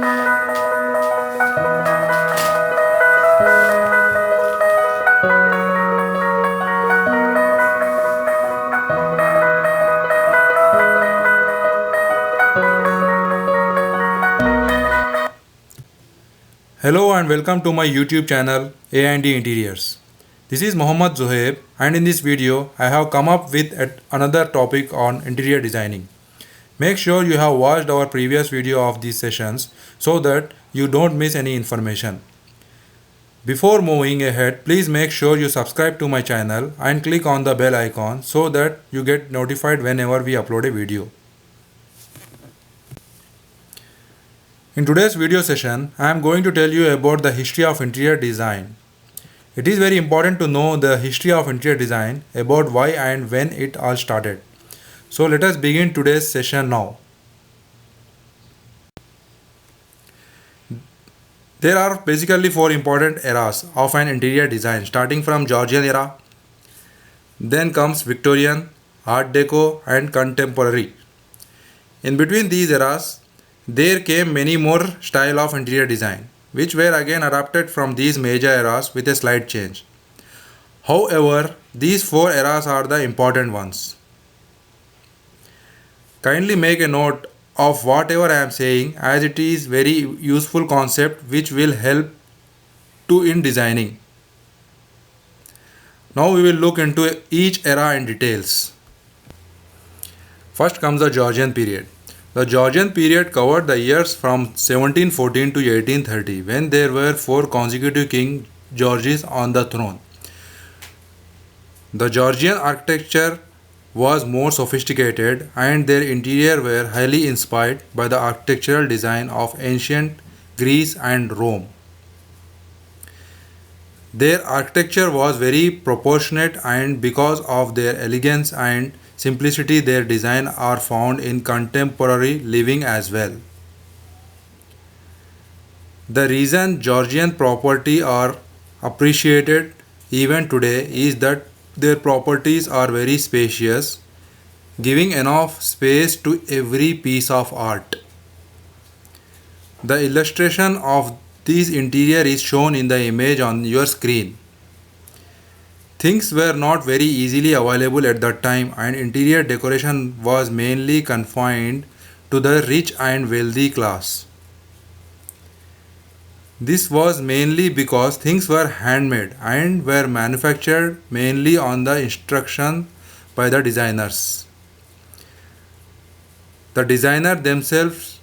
Hello and welcome to my YouTube channel A&D Interiors. This is Mohammad Zohaib, and in this video I have come up with another topic on interior designing. Make sure you have watched our previous video of these sessions so that you don't miss any information. Before moving ahead, please make sure you subscribe to my channel and click on the bell icon so that you get notified whenever we upload a video. In today's video session, I am going to tell you about the history of interior design. It is very important to know the history of interior design, about why and when it all started. So let us begin today's session now. There are basically four important eras of an interior design, starting from Georgian era, then comes Victorian, Art Deco and Contemporary. In between these eras, there came many more styles of interior design, which were again adapted from these major eras with a slight change. However, these four eras are the important ones. Kindly make a note of whatever I am saying, as it is very useful concept which will help to in designing. Now we will look into each era in details. First comes the Georgian period. The Georgian period covered the years from 1714 to 1830, when there were four consecutive King Georges on the throne. The Georgian architecture was more sophisticated and their interior were highly inspired by the architectural design of ancient Greece and Rome. Their architecture was very proportionate, and because of their elegance and simplicity, their design are found in contemporary living as well. The reason Georgian property are appreciated even today is that their properties are very spacious, giving enough space to every piece of art. The illustration of this interior is shown in the image on your screen. Things were not very easily available at that time, and interior decoration was mainly confined to the rich and wealthy class. This was mainly because things were handmade and were manufactured mainly on the instruction by the designers. The designer themselves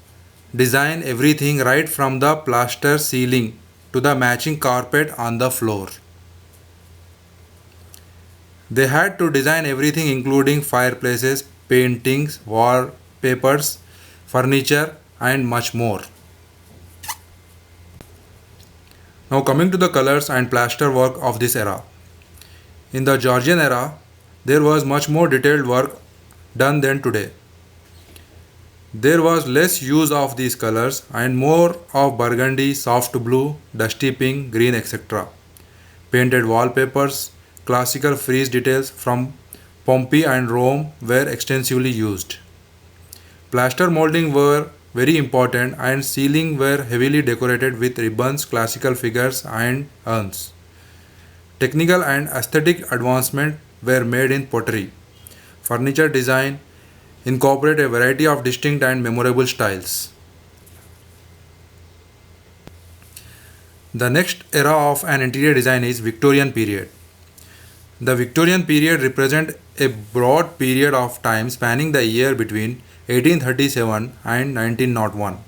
design everything right from the plaster ceiling to the matching carpet on the floor. They had to design everything including fireplaces, paintings, wallpapers, furniture and much more. Now coming to the colors and plaster work of this era. In the Georgian era, there was much more detailed work done than today. There was less use of these colors and more of burgundy, soft blue, dusty pink, green, etc. Painted wallpapers, classical frieze details from Pompeii and Rome were extensively used. Plaster molding were very important, and ceiling were heavily decorated with ribbons, classical figures and urns. Technical and aesthetic advancement were made in pottery. Furniture design incorporate a variety of distinct and memorable styles. The next era of an interior design is Victorian period. The Victorian period represents a broad period of time spanning the year between 1837 and 1901.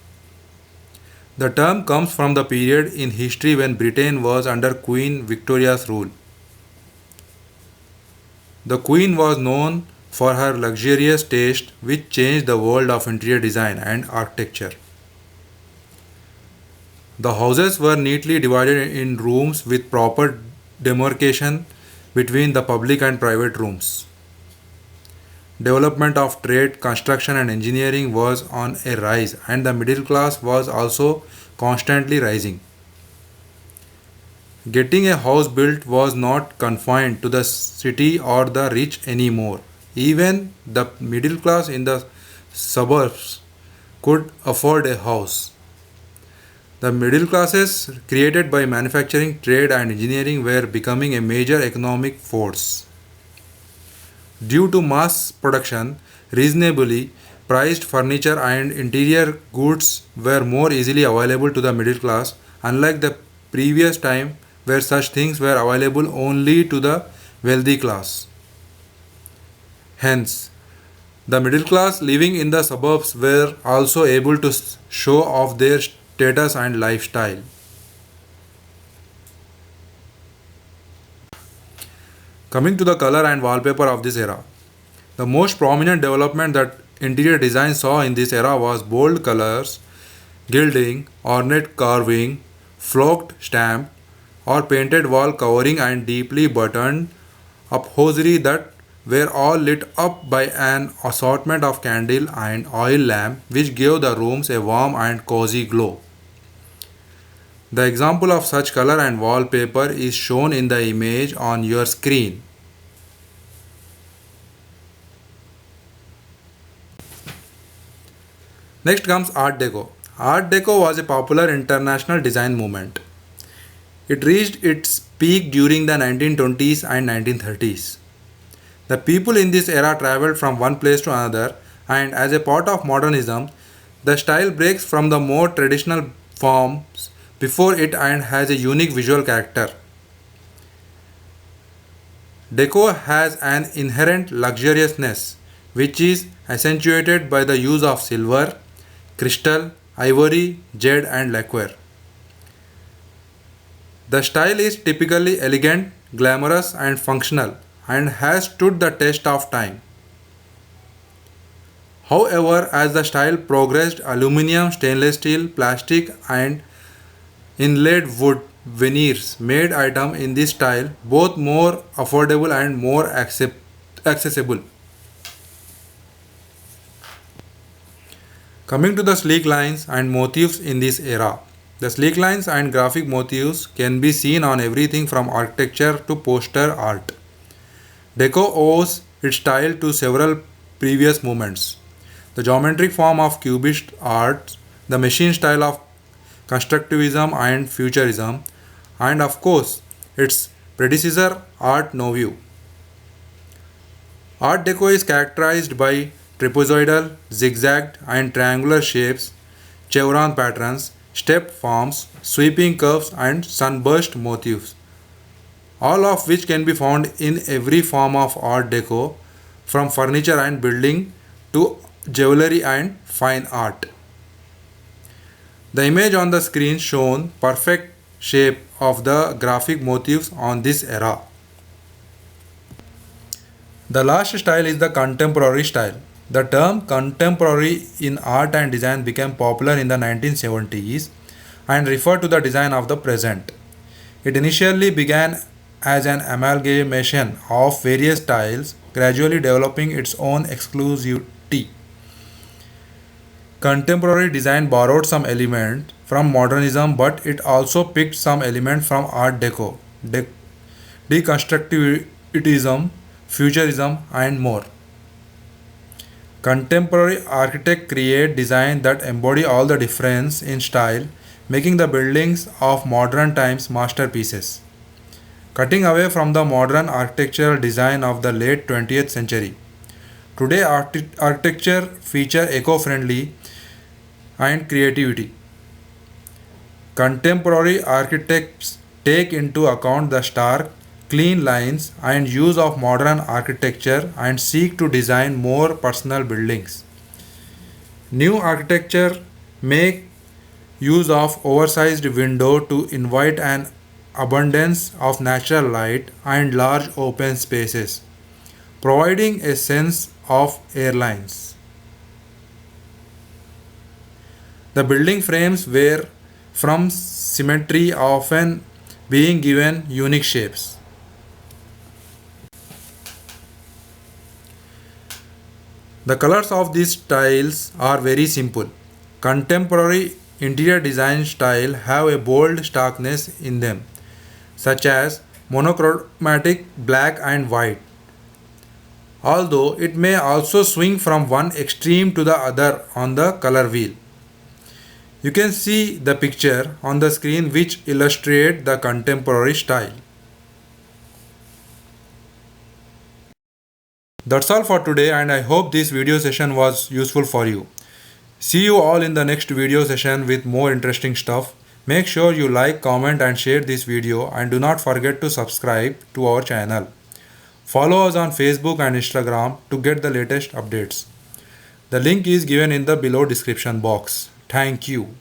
The term comes from the period in history when Britain was under Queen Victoria's rule. The Queen was known for her luxurious taste, which changed the world of interior design and architecture. The houses were neatly divided in rooms with proper demarcation between the public and private rooms. Development of trade, construction and engineering was on a rise, and the middle class was also constantly rising. Getting a house built was not confined to the city or the rich anymore. Even the middle class in the suburbs could afford a house. The middle classes created by manufacturing, trade, and engineering were becoming a major economic force. Due to mass production, reasonably priced furniture and interior goods were more easily available to the middle class, unlike the previous time where such things were available only to the wealthy class. Hence, the middle class living in the suburbs were also able to show off their status and lifestyle. Coming to the color and wallpaper of this era, the most prominent development that interior design saw in this era was bold colors, gilding, ornate carving, flocked stamp, or painted wall covering and deeply buttoned upholstery that were all lit up by an assortment of candle and oil lamp which gave the rooms a warm and cozy glow. The example of such color and wallpaper is shown in the image on your screen. Next comes Art Deco. Art Deco was a popular international design movement. It reached its peak during the 1920s and 1930s. The people in this era traveled from one place to another, and as a part of modernism, the style breaks from the more traditional forms before it and has a unique visual character. Deco has an inherent luxuriousness which is accentuated by the use of silver, crystal, ivory, jade, and lacquer. The style is typically elegant, glamorous, and functional and has stood the test of time. However, as the style progressed, aluminium, stainless steel, plastic, and inlaid wood veneers made items in this style both more affordable and more accessible. Coming to the sleek lines and motifs in this era. The sleek lines and graphic motifs can be seen on everything from architecture to poster art. Deco owes its style to several previous movements. The geometric form of cubist art, the machine style of constructivism and futurism, and of course its predecessor Art Nouveau. Art Deco is characterized by trapezoidal, zigzagged, and triangular shapes, chevron patterns, stepped forms, sweeping curves, and sunburst motifs, all of which can be found in every form of Art Deco, from furniture and building to jewelry and fine art. The image on the screen shows perfect shape of the graphic motifs on this era. The last style is the contemporary style. The term contemporary in art and design became popular in the 1970s and referred to the design of the present. It initially began as an amalgamation of various styles, gradually developing its own exclusivity. Contemporary design borrowed some elements from modernism, but it also picked some elements from Art Deco, deconstructivism, futurism, and more. Contemporary architects create design that embody all the difference in style, making the buildings of modern times masterpieces. Cutting away from the modern architectural design of the late 20th century. Today, architecture features eco-friendly and creativity. Contemporary architects take into account the stark, clean lines and use of modern architecture and seek to design more personal buildings. New architecture make use of oversized window to invite an abundance of natural light and large open spaces, providing a sense of airlines. The building frames were from symmetry often being given unique shapes. The colors of these styles are very simple. Contemporary interior design style have a bold starkness in them, such as monochromatic black and white, although it may also swing from one extreme to the other on the color wheel. You can see the picture on the screen which illustrate the contemporary style. That's all for today, and I hope this video session was useful for you. See you all in the next video session with more interesting stuff. Make sure you like, comment and share this video, and do not forget to subscribe to our channel. Follow us on Facebook and Instagram to get the latest updates. The link is given in the below description box. Thank you.